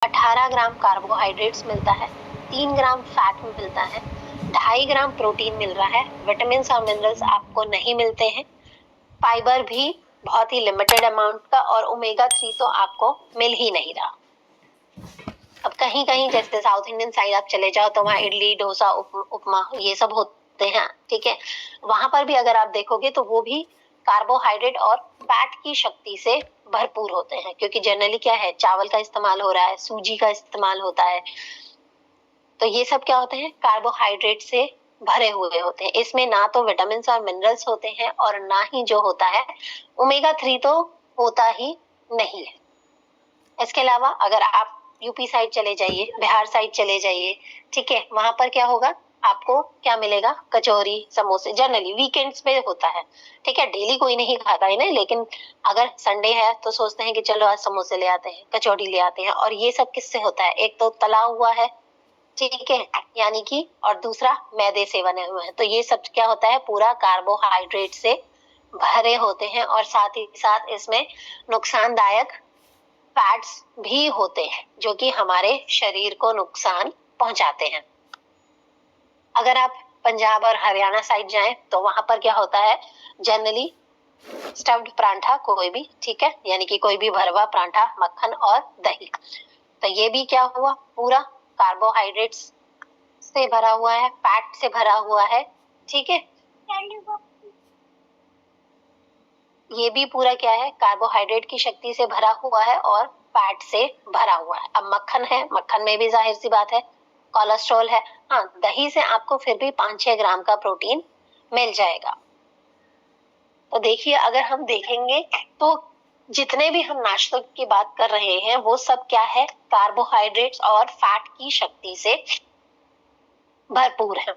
18 ग्राम carbohydrates मिलता है, 3 ग्राम fat मिलता है, 2.5 ग्राम प्रोटीन मिल रहा है, विटामिन और मिनरल्स आपको नहीं मिलते हैं, फाइबर भी बहुत ही लिमिटेड अमाउंट का, और ओमेगा 3 तो आपको मिल ही नहीं रहा। अब कहीं कहीं जैसे साउथ इंडियन साइड आप चले जाओ तो वहाँ इडली डोसा उपमा ये सब होते हैं, ठीक है। वहां पर भी अगर आप देखोगे तो वो भी कार्बोहाइड्रेट और फैट की शक्ति से भरपूर होते हैं, क्योंकि जनरली क्या है, चावल का इस्तेमाल हो रहा है, सूजी का इस्तेमाल होता है, तो ये सब क्या होते हैं, कार्बोहाइड्रेट से भरे हुए होते हैं। इसमें ना तो विटामिन और मिनरल्स होते हैं और ना ही जो होता है ओमेगा 3 तो होता ही नहीं है। इसके अलावा अगर आप यूपी साइड चले जाइए, बिहार साइड चले जाइए, ठीक है, वहां पर क्या होगा, आपको क्या मिलेगा, कचौरी समोसे, जनरली वीकेंड्स पे होता है, ठीक है, डेली कोई नहीं खाता है ना, लेकिन अगर संडे है तो सोचते हैं कि चलो आज समोसे ले आते हैं, कचौड़ी ले आते हैं, और ये सब किससे होता है, एक तो तला हुआ है, ठीक है, यानी कि, और दूसरा मैदे से बने हुए हैं, तो ये सब क्या होता है, पूरा कार्बोहाइड्रेट से भरे होते हैं, और साथ ही साथ इसमें नुकसानदायक फैट्स भी होते हैं जो कि हमारे शरीर को नुकसान पहुंचाते हैं। अगर आप पंजाब और हरियाणा साइड जाएं तो वहां पर क्या होता है, जनरली स्टफ्ड परांठा कोई भी, ठीक है, यानी कि कोई भी भरवा परांठा, मक्खन और दही, तो ये भी क्या हुआ, पूरा कार्बोहाइड्रेट्स से भरा हुआ है, फैट से भरा हुआ है, ठीक है, ये भी पूरा क्या है, कार्बोहाइड्रेट की शक्ति से भरा हुआ है और फैट से भरा हुआ है। अब मक्खन है, मक्खन में भी जाहिर सी बात है कोलेस्ट्रॉल है, हाँ, दही से आपको फिर भी 5-6 ग्राम का प्रोटीन मिल जाएगा। तो देखिए, अगर हम देखेंगे तो जितने भी हम नाश्तों की बात कर रहे हैं वो सब क्या है, कार्बोहाइड्रेट्स और फैट की शक्ति से भरपूर है।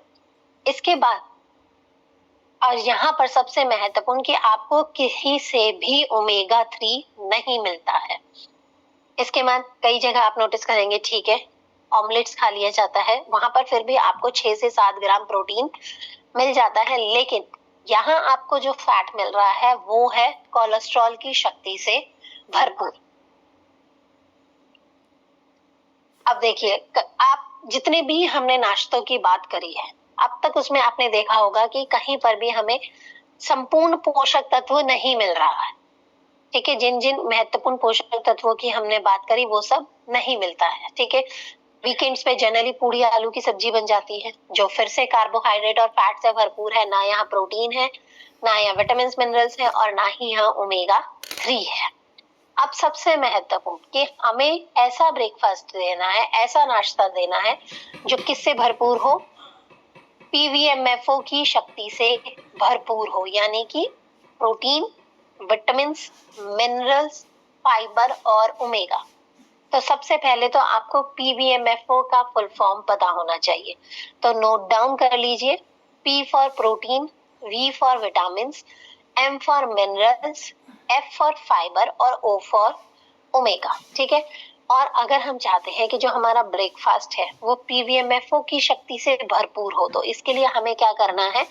इसके बाद, और यहाँ पर सबसे महत्वपूर्ण कि आपको कहीं से भी ओमेगा 3 नहीं मिलता है। इसके बाद कई जगह आप नोटिस करेंगे, ठीक है, ऑमलेट्स खा लिया जाता है, वहां पर फिर भी आपको 6 से 7 ग्राम प्रोटीन मिल जाता है, लेकिन यहाँ आपको जो फैट मिल रहा है वो है कोलेस्ट्रॉल की शक्ति से भरपूर। अब देखिए, आप जितने भी हमने नाश्तों की बात करी है अब तक, उसमें आपने देखा होगा कि कहीं पर भी हमें संपूर्ण पोषक तत्व नहीं मिल रहा है, ठीक है, जिन जिन महत्वपूर्ण पोषक तत्वों की हमने बात करी वो सब नहीं मिलता है, ठीक है। वीकेंड्स पे जनरली पूड़ी आलू की सब्जी बन जाती है जो फिर से कार्बोहाइड्रेट और फैट से भरपूर है, ना यहाँ प्रोटीन है, ना यहाँ विटामिन मिनरल्स है, और ना ही यहाँ ओमेगा 3 है। अब सबसे महत्वपूर्ण कि हमें ऐसा ब्रेकफास्ट देना है, ऐसा नाश्ता देना है जो किससे भरपूर हो, पीवीएमएफओ की शक्ति से भरपूर हो, यानी कि प्रोटीन, विटामिन, मिनरल्स, फाइबर और ओमेगा। तो सबसे पहले तो आपको पीवीएमएफओ का फुल फॉर्म पता होना चाहिए, तो नोट डाउन कर लीजिए, P for protein, V for vitamin, M for minerals, F for fibre और ओ फॉर ओमेगा, ठीक है। और अगर हम चाहते हैं कि जो हमारा ब्रेकफास्ट है वो पीवीएमएफओ की शक्ति से भरपूर हो, तो इसके लिए हमें क्या करना है,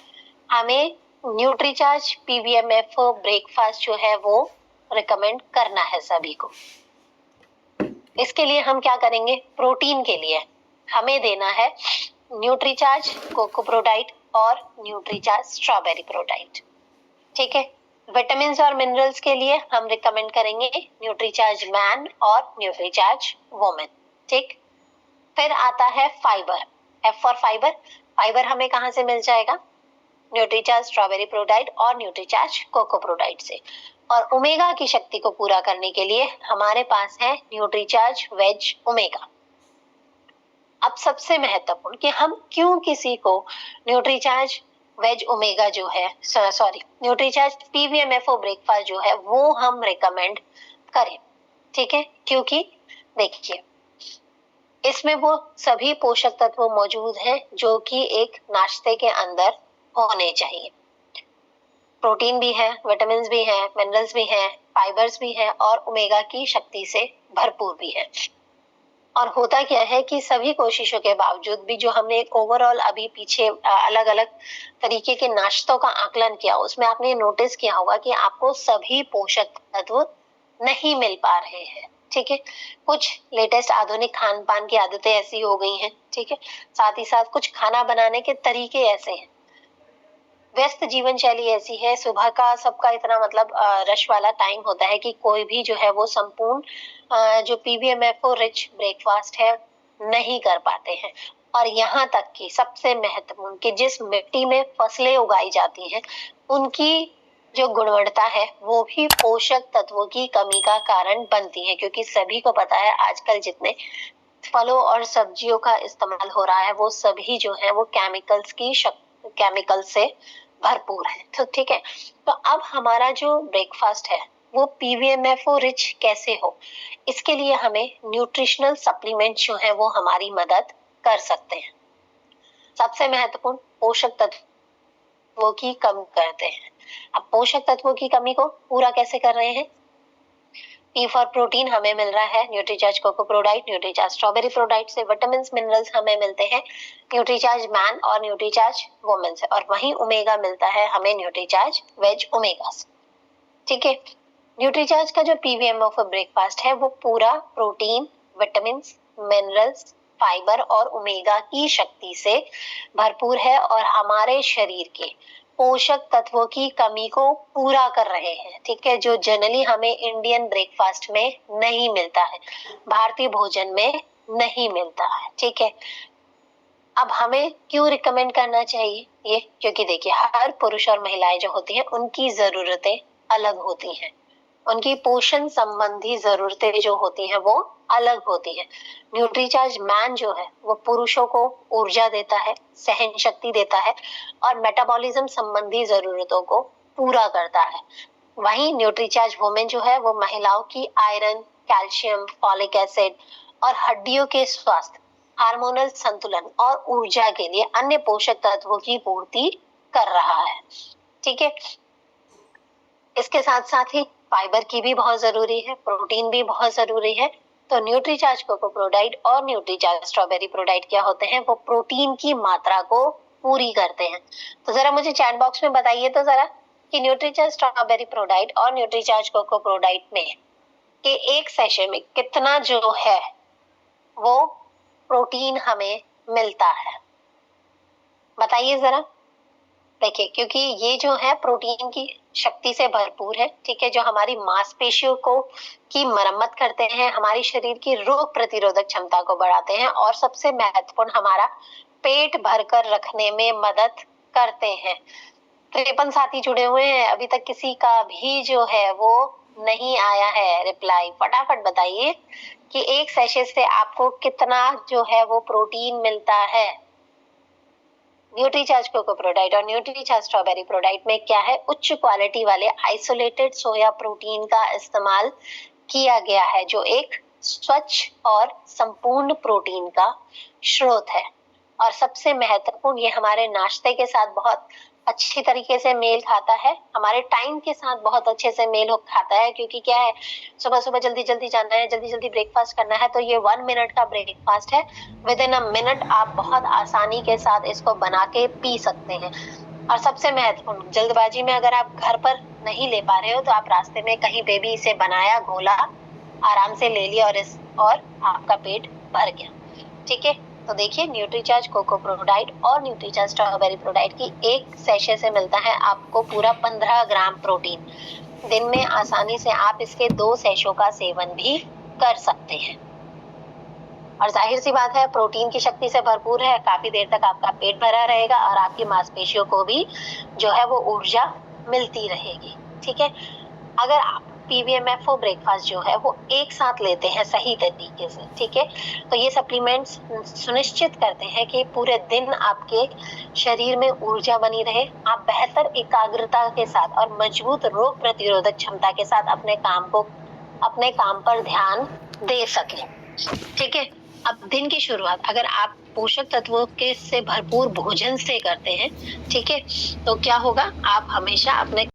हमें न्यूट्रीचार्ज पीवीएमएफओ ब्रेकफास्ट जो है वो रिकमेंड करना है सभी को। इसके लिए हम क्या करेंगे, प्रोटीन के लिए हमें देना है न्यूट्रीचार्ज कोको प्रोडाइट और न्यूट्रीचार्ज स्ट्रॉबेरी प्रोडाइट, ठीक है। विटामिन और मिनरल्स के लिए हम रिकमेंड करेंगे न्यूट्रीचार्ज मैन और न्यूट्रीचार्ज वुमेन, ठीक। फिर आता है fibre, F for fibre, fibre हमें कहाँ से मिल जाएगा, न्यूट्रीचार्ज स्ट्रॉबेरी प्रोडाइट और न्यूट्रीचार्ज कोको प्रोडाइट से। और ओमेगा की शक्ति को पूरा करने के लिए हमारे पास है न्यूट्रीचार्ज वेज ओमेगा। अब सबसे महत्वपूर्ण कि हम क्यों किसी को न्यूट्रीचार्ज वेज ओमेगा जो है, सॉरी, न्यूट्रीचार्ज पीवीएमएफओ ब्रेकफास्ट जो है वो हम रिकमेंड करें, ठीक है, क्योंकि देखिए इसमें वो सभी पोषक तत्व मौजूद हैं जो कि एक नाश्ते के अंदर होने चाहिए। प्रोटीन भी है, विटामिन भी है, मिनरल्स भी हैं, फाइबर्स भी हैं और ओमेगा की शक्ति से भरपूर भी है। और होता क्या है कि सभी कोशिशों के बावजूद भी जो हमने एक ओवरऑल अभी पीछे अलग अलग तरीके के नाश्तों का आकलन किया, उसमें आपने नोटिस किया होगा कि आपको सभी पोषक तत्व नहीं मिल पा रहे हैं, ठीक है। कुछ लेटेस्ट आधुनिक खान पान की आदतें ऐसी हो गई हैं, ठीक है। साथ ही साथ कुछ खाना बनाने के तरीके ऐसे हैं, व्यस्त जीवन शैली ऐसी है, सुबह का सबका इतना मतलब रश वाला टाइम होता है कि कोई भी जो है वो संपूर्ण जो पीवीएमएफओ रिच ब्रेकफास्ट है नहीं कर पाते हैं। और यहाँ तक कि सबसे महत्वपूर्ण कि जिस मिट्टी में फसलें उगाई जाती हैं उनकी जो गुणवत्ता है वो भी पोषक तत्वों की कमी का कारण बनती है, क्योंकि सभी को पता है आजकल जितने फलों और सब्जियों का इस्तेमाल हो रहा है वो सभी जो है वो केमिकल से भरपूर है। तो ठीक है, तो अब हमारा जो ब्रेकफास्ट है वो पीवीएमएफओ रिच कैसे हो, इसके लिए हमें न्यूट्रिशनल सप्लीमेंट जो है वो हमारी मदद कर सकते हैं। सबसे महत्वपूर्ण पोषक तत्वों की कमी करते हैं। अब पोषक तत्वों की कमी को पूरा कैसे कर रहे हैं? पी फॉर प्रोटीन हमें मिल रहा है Nutricharge cocoa prodiet, Nutricharge strawberry prodiet से। विटामिन मिनरल्स हमें मिलते हैं न्यूट्रीचार्ज मैन और न्यूट्रीचार्ज वुमेन से, और वहीं ओमेगा मिलता है हमें न्यूट्रीचार्ज वेज ओमेगा से। ठीक है, न्यूट्रीचार्ज का जो पीवीएमएफओ ब्रेकफास्ट है वो पूरा प्रोटीन, विटामिन, मिनरल्स, फाइबर और ओमेगा की शक्ति से भरपूर है और हमारे शरीर के पोषक तत्वों की कमी को पूरा कर रहे हैं। ठीक है, जो जनरली हमें इंडियन ब्रेकफास्ट में नहीं मिलता है, भारतीय भोजन में नहीं मिलता है। ठीक है, अब हमें क्यों रिकमेंड करना चाहिए ये? क्योंकि देखिए हर पुरुष और महिलाएं जो होती हैं उनकी जरूरतें अलग होती हैं, उनकी पोषण संबंधी जरूरतें जो होती हैं वो अलग होती हैं। न्यूट्रीचार्ज मैन जो है वो पुरुषों को ऊर्जा देता है, सहन शक्ति देता है और मेटाबॉलिज्म संबंधी जरूरतों को पूरा करता है। वहीं न्यूट्रीचार्ज वुमेन जो है वो महिलाओं की आयरन, कैल्शियम, फॉलिक एसिड और हड्डियों के स्वास्थ्य, हार्मोनल संतुलन और ऊर्जा के लिए अन्य पोषक तत्वों की पूर्ति कर रहा है। ठीक है, इसके साथ साथ ही फाइबर की भी बहुत जरूरी है, प्रोटीन भी बहुत जरूरी है। तो न्यूट्रीचार्ज कोको प्रोडाइट और न्यूट्रीचार्ज स्ट्रॉबेरी प्रोडाइट क्या होते हैं? वो प्रोटीन की मात्रा को पूरी करते हैं। तो जरा मुझे चैट बॉक्स में बताइए तो जरा कि न्यूट्रीचार्ज स्ट्रॉबेरी प्रोडाइट और न्यूट्रीचार्ज कोको प्रोडाइट में के एक सेशे में कितना जो है वो प्रोटीन हमें मिलता है, बताइए जरा। देखिए क्योंकि ये जो है प्रोटीन की शक्ति से भरपूर है, ठीक है, जो हमारी मांसपेशियों को की मरम्मत करते हैं, हमारी शरीर की रोग प्रतिरोधक क्षमता को बढ़ाते हैं और सबसे महत्वपूर्ण हमारा पेट भरकर रखने में मदद करते हैं। 53 साथी जुड़े हुए हैं, अभी तक किसी का भी जो है वो नहीं आया है रिप्लाई। फटाफट बताइए कि एक सेशे से आपको कितना जो है वो प्रोटीन मिलता है। न्यूट्रीचार्ज कोको प्रोडाइट और न्यूट्रीचार्ज स्ट्रॉबेरी प्रोडाइट में क्या है? उच्च क्वालिटी वाले आइसोलेटेड सोया प्रोटीन का इस्तेमाल किया गया है, जो एक स्वच्छ और संपूर्ण प्रोटीन का स्रोत है। और सबसे महत्वपूर्ण ये हमारे नाश्ते के साथ बहुत अच्छी तरीके से मेल खाता है, हमारे टाइम के साथ बहुत अच्छे से मेल खाता है, क्योंकि क्या है सुबह सुबह जल्दी जल्दी जाना है, जल्दी जल्दी ब्रेकफास्ट करना है, तो ये 1 मिनट का ब्रेकफास्ट है। विद इन अ मिनट आप बहुत आसानी के साथ इसको बना के पी सकते हैं। और सबसे महत्वपूर्ण, जल्दबाजी में अगर आप घर पर नहीं ले पा रहे हो तो आप रास्ते में कहीं पे भी इसे बनाया, घोला, आराम से ले लिया और आपका पेट भर गया। ठीक है, तो देखिए न्यूट्रीचार्ज कोको प्रोडाइट और न्यूट्रीचार्ज स्ट्रॉबेरी प्रोडाइट की एक सेशे से मिलता है आपको पूरा 15 ग्राम प्रोटीन। दिन में आसानी से आप इसके 2 सेशों का सेवन भी कर सकते हैं। और जाहिर सी बात है प्रोटीन की शक्ति से भरपूर है, काफी देर तक आपका पेट भरा रहेगा और आपकी मांसपेशियों को भी जो है वो ऊर्जा मिलती रहेगी। ठीक है, अगर आप पीवीएमएफओ ब्रेकफास्ट जो है वो एक साथ लेते हैं सही तरीके से, ठीक है, तो ये सप्लीमेंट्स सुनिश्चित करते हैं कि पूरे दिन आपके शरीर में ऊर्जा बनी रहे, आप बेहतर एकाग्रता के साथ और मजबूत रोग प्रतिरोधक क्षमता के साथ अपने काम पर ध्यान दे सकें। ठीक है, अब दिन की शुरुआत अगर आप पोषक तत्वों के से भरपूर भोजन से करते हैं, ठीक है, तो क्या होगा? आप हमेशा अपने